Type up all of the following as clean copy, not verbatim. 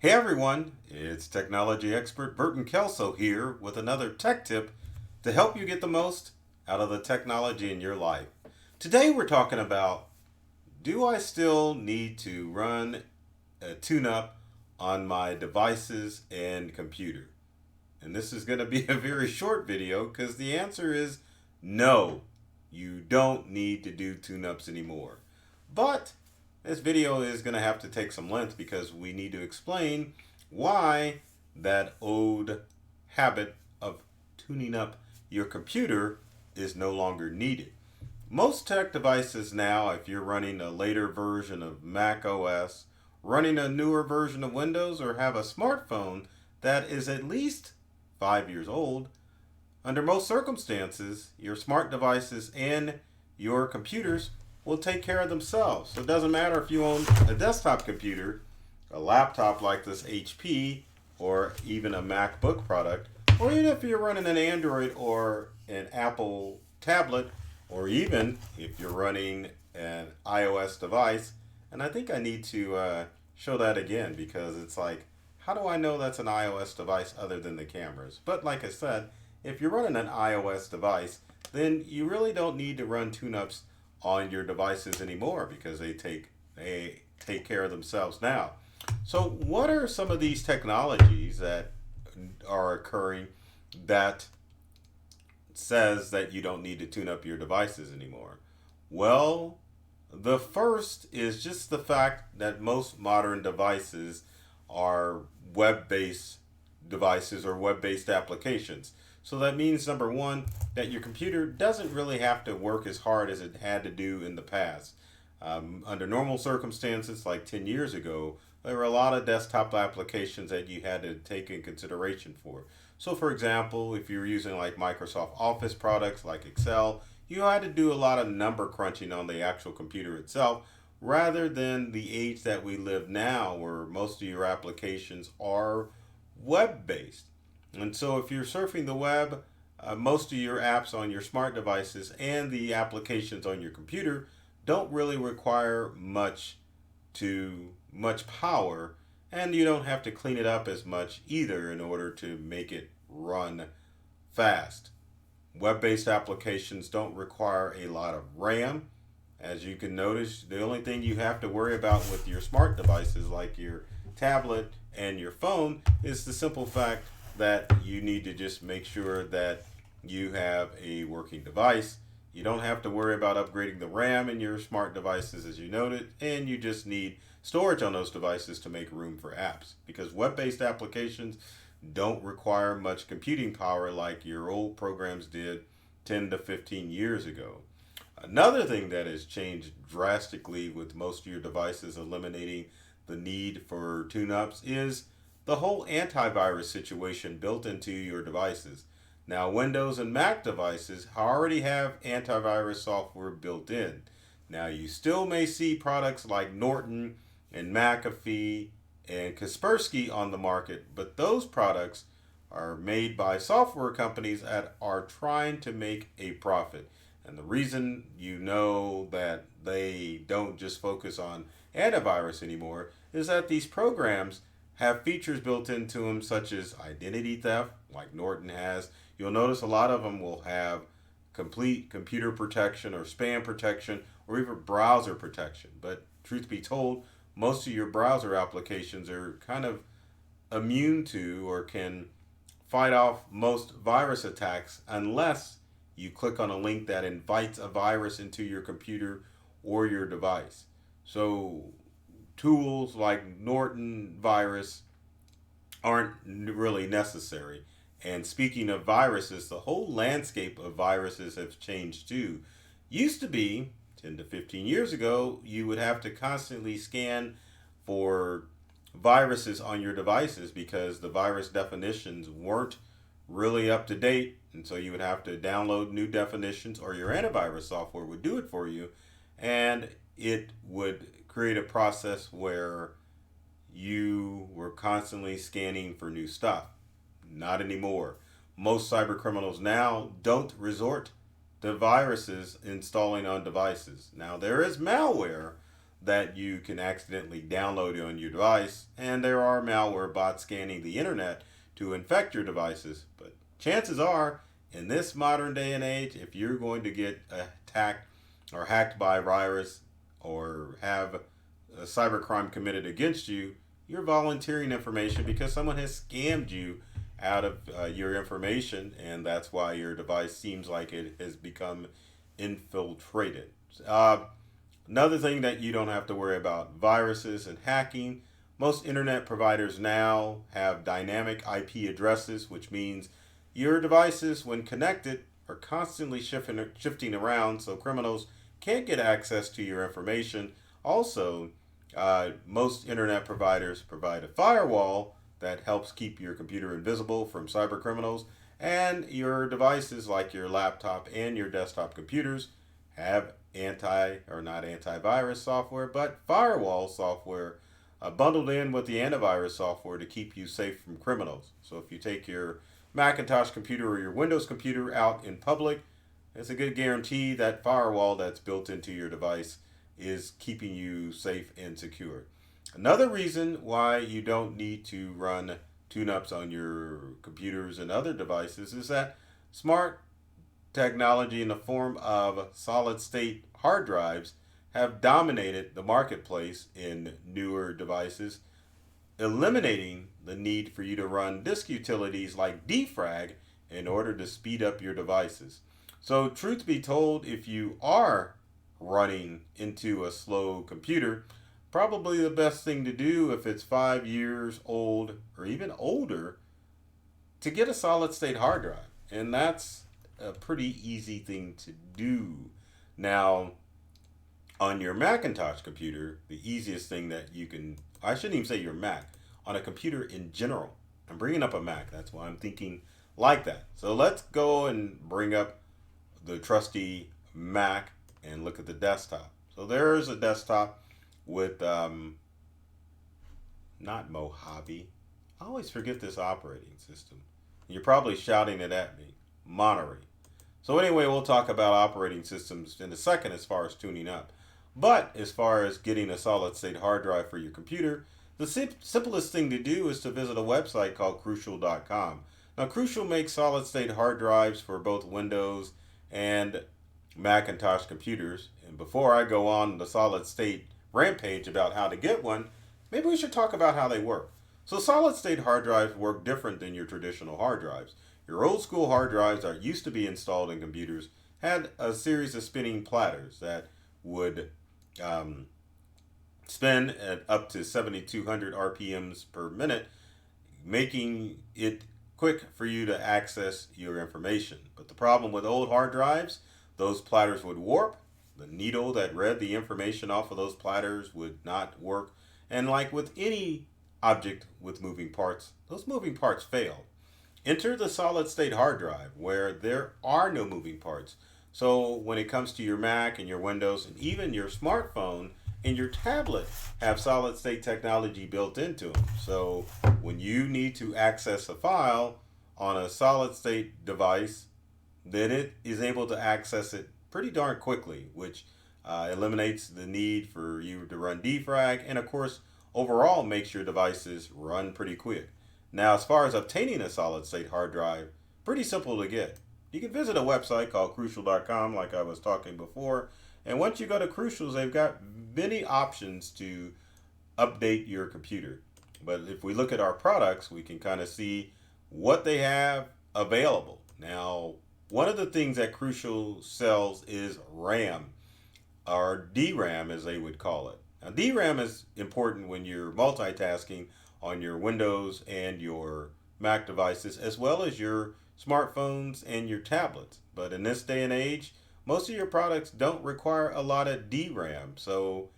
Hey everyone, it's technology expert Burton Kelso here with another tech tip to help you get the most out of the technology in your life. Today we're talking about, do I still need to run a tune up on my devices and computer? And this is going to be a very short video because the answer is no, you don't need to do tune ups anymore. But this video is going to have to take some length because we need to explain why that old habit of tuning up your computer is no longer needed. Most tech devices now, if you're running a later version of Mac OS, running a newer version of Windows, or have a smartphone that is at least 5 years old, under most circumstances, your smart devices and your computers will take care of themselves. So it doesn't matter if you own a desktop computer, a laptop like this HP, or even a MacBook product, or even if you're running an Android or an Apple tablet, or even if you're running an iOS device. And I think I need to show that again because it's like, how do I know that's an iOS device other than the cameras? But like I said, if you're running an iOS device, then you really don't need to run tune-ups on your devices anymore because they take care of themselves now. So what are some of these technologies that are occurring that says that you don't need to tune up your devices anymore? Well, the first is just the fact that most modern devices are web based devices or web based applications. So that means, number one, that your computer doesn't really have to work as hard as it had to do in the past. Under normal circumstances, like 10 years ago, there were a lot of desktop applications that you had to take in consideration for. So, for example, if you were using like Microsoft Office products like Excel, you had to do a lot of number crunching on the actual computer itself rather than the age that we live now where most of your applications are web based. And so if you're surfing the web, most of your apps on your smart devices and the applications on your computer don't really require much power, and you don't have to clean it up as much either in order to make it run fast. Web-based applications don't require a lot of RAM. As you can notice, the only thing you have to worry about with your smart devices like your tablet and your phone is the simple fact that you need to just make sure that you have a working device. You don't have to worry about upgrading the RAM in your smart devices as you noted, and you just need storage on those devices to make room for apps because web-based applications don't require much computing power like your old programs did 10 to 15 years ago. Another thing that has changed drastically with most of your devices eliminating the need for tune-ups is the whole antivirus situation built into your devices. Now, Windows and Mac devices already have antivirus software built in. Now, you still may see products like Norton and McAfee and Kaspersky on the market, but those products are made by software companies that are trying to make a profit. And the reason you know that they don't just focus on antivirus anymore is that these programs have features built into them such as identity theft, like Norton has. You'll notice a lot of them will have complete computer protection or spam protection or even browser protection. But truth be told, most of your browser applications are kind of immune to or can fight off most virus attacks unless you click on a link that invites a virus into your computer or your device. So tools like Norton virus aren't really necessary. And speaking of viruses, the whole landscape of viruses have changed too. Used to be 10 to 15 years ago, you would have to constantly scan for viruses on your devices because the virus definitions weren't really up to date. And so you would have to download new definitions, or your antivirus software would do it for you. And it would create a process where you were constantly scanning for new stuff. Not anymore. Most cyber criminals now don't resort to viruses installing on devices. Now, there is malware that you can accidentally download on your device, and there are malware bots scanning the internet to infect your devices. But chances are, in this modern day and age, if you're going to get attacked or hacked by a virus or have a cybercrime committed against you, you're volunteering information because someone has scammed you out of your information, and that's why your device seems like it has become infiltrated. Uh, Another thing that you don't have to worry about: viruses and hacking. Most internet providers now have dynamic IP addresses, which means your devices, when connected, are constantly shifting around so criminals can't get access to your information. Also, most internet providers provide a firewall that helps keep your computer invisible from cyber criminals, and your devices, like your laptop and your desktop computers, have not antivirus software, but firewall software bundled in with the antivirus software to keep you safe from criminals. So if you take your Macintosh computer or your Windows computer out in public, it's a good guarantee that firewall that's built into your device is keeping you safe and secure. Another reason why you don't need to run tune-ups on your computers and other devices is that smart technology in the form of solid state hard drives have dominated the marketplace in newer devices, eliminating the need for you to run disk utilities like defrag in order to speed up your devices. So, truth be told, if you are running into a slow computer, probably the best thing to do if it's 5 years old or even older to get a solid state hard drive. And that's a pretty easy thing to do. Now, on your Macintosh computer, the easiest thing that you can, I shouldn't even say your Mac, on a computer in general. I'm bringing up a Mac, that's why I'm thinking like that. So let's go and bring up the trusty Mac and look at the desktop. So there's a desktop with, not Mojave. I always forget this operating system. You're probably shouting it at me. Monterey. So anyway, we'll talk about operating systems in a second as far as tuning up. But as far as getting a solid state hard drive for your computer, the simplest thing to do is to visit a website called Crucial.com. Now, Crucial makes solid state hard drives for both Windows and Macintosh computers. And before I go on the solid state rampage about how to get one, maybe we should talk about how they work. So solid state hard drives work different than your traditional hard drives. Your old school hard drives that used to be installed in computers had a series of spinning platters that would spin at up to 7,200 RPMs per minute, making it quick for you to access your information. But the problem with old hard drives, those platters would warp. The needle that read the information off of those platters would not work. And like with any object with moving parts, those moving parts fail. Enter the solid state hard drive where there are no moving parts. So when it comes to your Mac and your Windows and even your smartphone and your tablet have solid state technology built into them. So when you need to access a file on a solid state device, then it is able to access it pretty darn quickly, which eliminates the need for you to run defrag, and of course overall makes your devices run pretty quick. Now, as far as obtaining a solid state hard drive, pretty simple to get. You can visit a website called Crucial.com, like I was talking before, and once you go to Crucials, they've got many options to update your computer. But if we look at our products, we can kind of see what they have available. Now, one of the things that Crucial sells is RAM, or DRAM as they would call it. Now, DRAM is important when you're multitasking on your Windows and your Mac devices, as well as your smartphones and your tablets. But in this day and age, most of your products don't require a lot of DRAM, so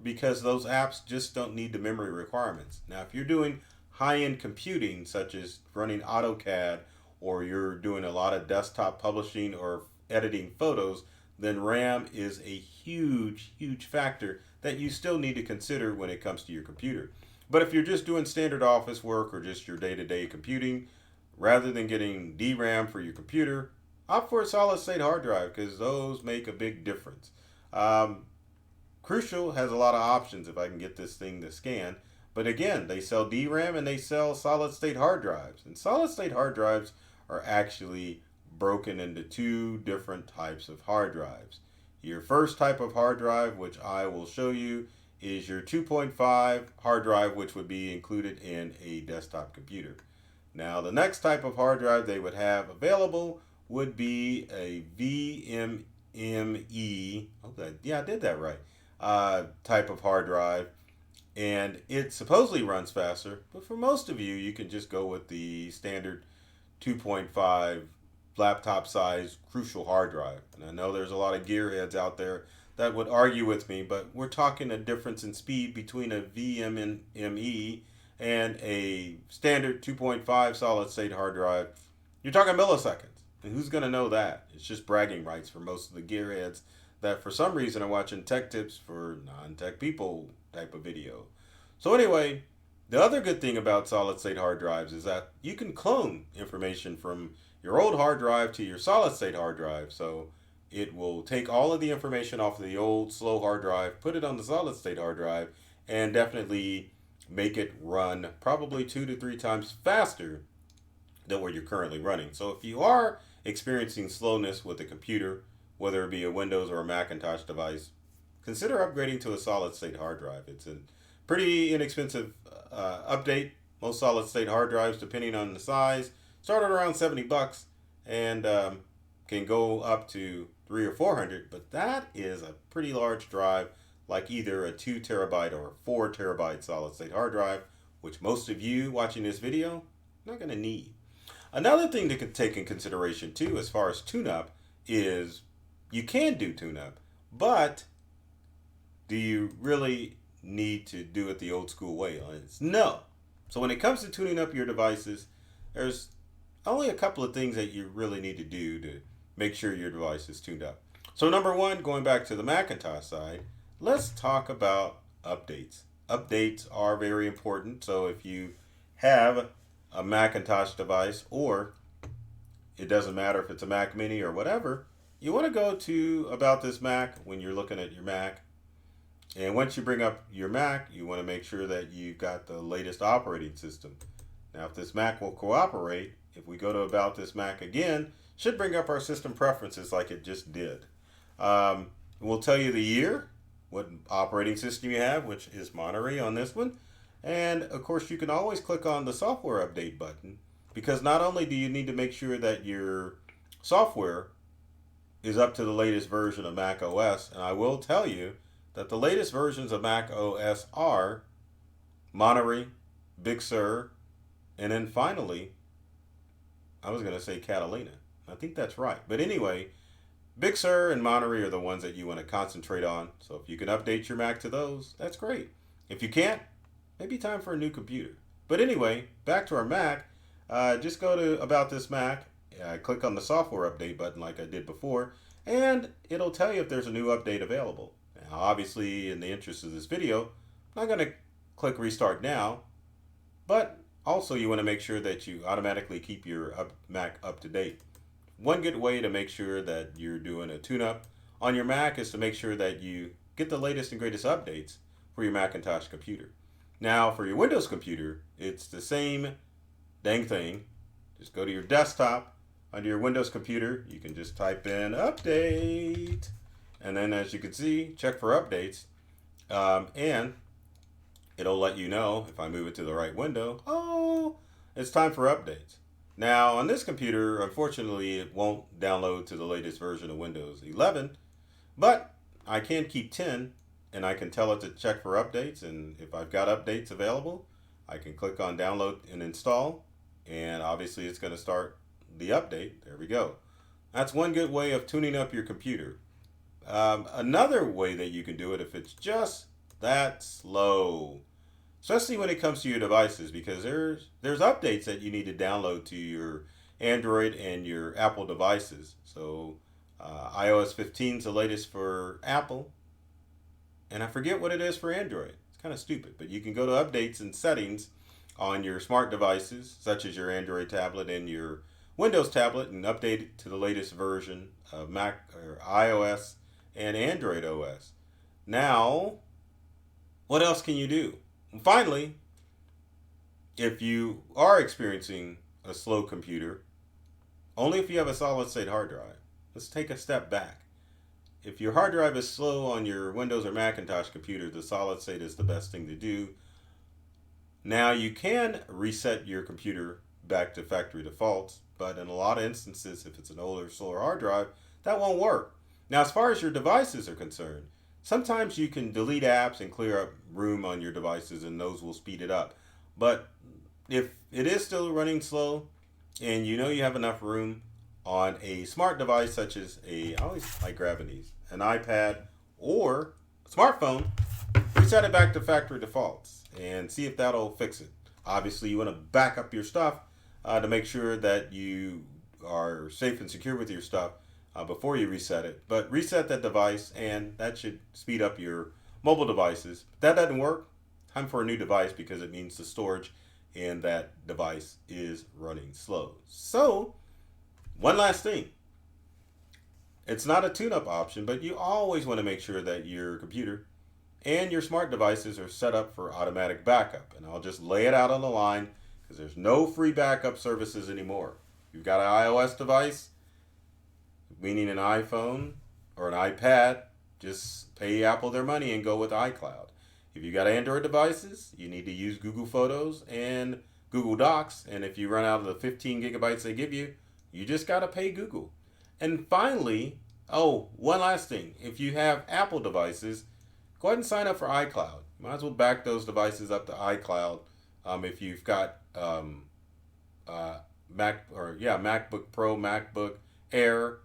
because those apps just don't need the memory requirements. Now, if you're doing high-end computing, such as running AutoCAD, or you're doing a lot of desktop publishing or editing photos, then RAM is a huge, huge factor that you still need to consider when it comes to your computer. But if you're just doing standard office work or just your day-to-day computing, rather than getting DRAM for your computer, opt for a solid state hard drive because those make a big difference. Crucial has a lot of options if I can get this thing to scan. But again, they sell DRAM and they sell solid state hard drives. And solid state hard drives are actually broken into two different types of hard drives. Your first type of hard drive, which I will show you, is your 2.5 hard drive, which would be included in a desktop computer. Now, the next type of hard drive they would have available would be a VMME. Okay, yeah, I did that right. Type of hard drive, and it supposedly runs faster, but for most of you, you can just go with the standard 2.5 laptop size Crucial hard drive. And I know there's a lot of gearheads out there that would argue with me, but we're talking a difference in speed between a VMME and a standard 2.5 solid state hard drive. You're talking milliseconds. And who's going to know that? It's just bragging rights for most of the gearheads that for some reason are watching tech tips for non-tech people type of video. So anyway, the other good thing about solid state hard drives is that you can clone information from your old hard drive to your solid state hard drive. So it will take all of the information off of the old slow hard drive, put it on the solid state hard drive, and definitely make it run probably 2 to 3 times faster than what you're currently running. So if you are experiencing slowness with a computer, whether it be a Windows or a Macintosh device, consider upgrading to a solid state hard drive. It's a pretty inexpensive update. Most solid state hard drives, depending on the size, start at around $70 and can go up to 300 or 400. But that is a pretty large drive, like either a 2 terabyte or a 4 terabyte solid state hard drive, which most of you watching this video are not going to need. Another thing to take in consideration too, as far as tune-up, is you can do tune-up, but do you really need to do it the old school way? No. So when it comes to tuning up your devices, there's only a couple of things that you really need to do to make sure your device is tuned up. So number one, going back to the Macintosh side, let's talk about updates. Updates are very important. So if you have a Macintosh device, or it doesn't matter if it's a Mac Mini or whatever, you want to go to About This Mac when you're looking at your Mac. And once you bring up your Mac, you want to make sure that you've got the latest operating system. Now, if this Mac will cooperate, if we go to About This Mac again, should bring up our system preferences like it just did. We'll tell you the year, what operating system you have, which is Monterey on this one. And of course, you can always click on the software update button, because not only do you need to make sure that your software is up to the latest version of Mac OS, and I will tell you that the latest versions of Mac OS are Monterey, Big Sur, and then finally, I was going to say Catalina. I think that's right. But anyway, Big Sur and Monterey are the ones that you want to concentrate on. So if you can update your Mac to those, that's great. If you can't, maybe time for a new computer. But anyway, back to our Mac. Just go to About This Mac, click on the software update button like I did before, and it'll tell you if there's a new update available. Now, obviously, in the interest of this video, I'm not going to click Restart Now, but also you want to make sure that you automatically keep your Mac up to date. One good way to make sure that you're doing a tune-up on your Mac is to make sure that you get the latest and greatest updates for your Macintosh computer. Now, for your Windows computer, it's the same dang thing. Just go to your desktop. Under your Windows computer, you can just type in update. And then, as you can see, check for updates. And it'll let you know, if I move it to the right window, oh, it's time for updates. Now, on this computer, unfortunately, it won't download to the latest version of Windows 11. But I can keep 10. And I can tell it to check for updates, and if I've got updates available, I can click on download and install, and obviously it's going to start the update. There we go. That's one good way of tuning up your computer. Another way that you can do it, if it's just that slow, especially when it comes to your devices, because there's updates that you need to download to your Android and your Apple devices. So iOS 15 is the latest for Apple. And I forget what it is for Android. It's kind of stupid, but you can go to updates and settings on your smart devices, such as your Android tablet and your Windows tablet, and update it to the latest version of Mac or iOS and Android OS. Now, what else can you do? And finally, if you are experiencing a slow computer, only if you have a solid state hard drive. Let's take a step back. If your hard drive is slow on your Windows or Macintosh computer, the solid state is the best thing to do. Now, you can reset your computer back to factory defaults, but in a lot of instances, if it's an older, slower hard drive, that won't work. Now, as far as your devices are concerned, sometimes you can delete apps and clear up room on your devices, and those will speed it up. But if it is still running slow and you know you have enough room on a smart device such as I always like grabbing these, an iPad or a smartphone, reset it back to factory defaults and see if that'll fix it. Obviously, you want to back up your stuff to make sure that you are safe and secure with your stuff before you reset it. But reset that device and that should speed up your mobile devices. If that doesn't work, time for a new device because it means the storage in that device is running slow. So, one last thing. It's not a tune-up option, but you always want to make sure that your computer and your smart devices are set up for automatic backup. And I'll just lay it out on the line because there's no free backup services anymore. If you've got an iOS device, meaning an iPhone or an iPad, just pay Apple their money and go with iCloud. If you got Android devices, you need to use Google Photos and Google Docs. And if you run out of the 15 gigabytes they give you, you just got to pay Google. And finally, one last thing. If you have Apple devices, go ahead and sign up for iCloud. You might as well back those devices up to iCloud. If you've got MacBook Pro, MacBook Air,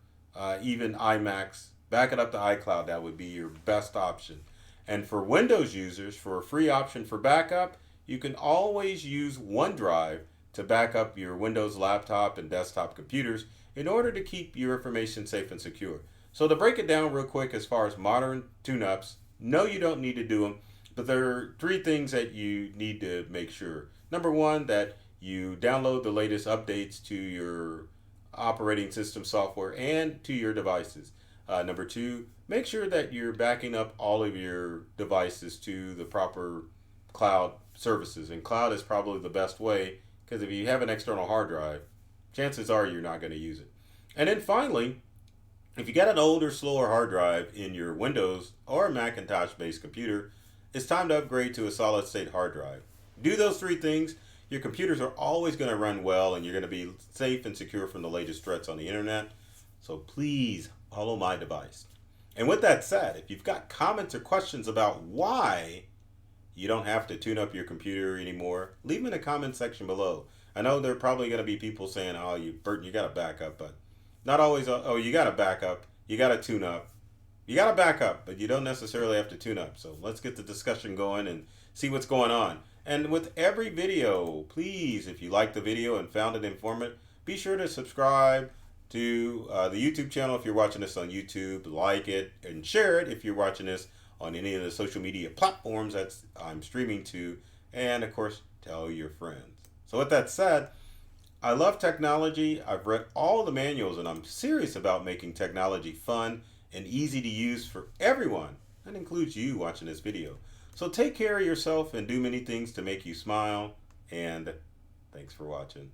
even iMacs, back it up to iCloud. That would be your best option. And for Windows users, for a free option for backup, you can always use OneDrive to back up your Windows laptop and desktop computers in order to keep your information safe and secure. So to break it down real quick as far as modern tune-ups, no, you don't need to do them, but there are 3 things that you need to make sure. Number 1, that you download the latest updates to your operating system software and to your devices. Number 2, make sure that you're backing up all of your devices to the proper cloud services. And cloud is probably the best way because if you have an external hard drive, chances are you're not going to use it. And then finally, if you got an older, slower hard drive in your Windows or Macintosh-based computer, it's time to upgrade to a solid-state hard drive. Do those 3 things, your computers are always going to run well and you're going to be safe and secure from the latest threats on the internet. So please follow my advice. And with that said, if you've got comments or questions about why you don't have to tune up your computer anymore, leave them in the comment section below. I know there are probably going to be people saying, Burton, you got to back up, but not always, you got to back up, you got to tune up. You got to back up, but you don't necessarily have to tune up. So let's get the discussion going and see what's going on. And with every video, please, if you liked the video and found it informative, be sure to subscribe to the YouTube channel if you're watching this on YouTube, like it, and share it if you're watching this on any of the social media platforms that I'm streaming to, and of course, tell your friends. So with that said, I love technology. I've read all the manuals, and I'm serious about making technology fun and easy to use for everyone. That includes you watching this video. So take care of yourself and do many things to make you smile, and thanks for watching.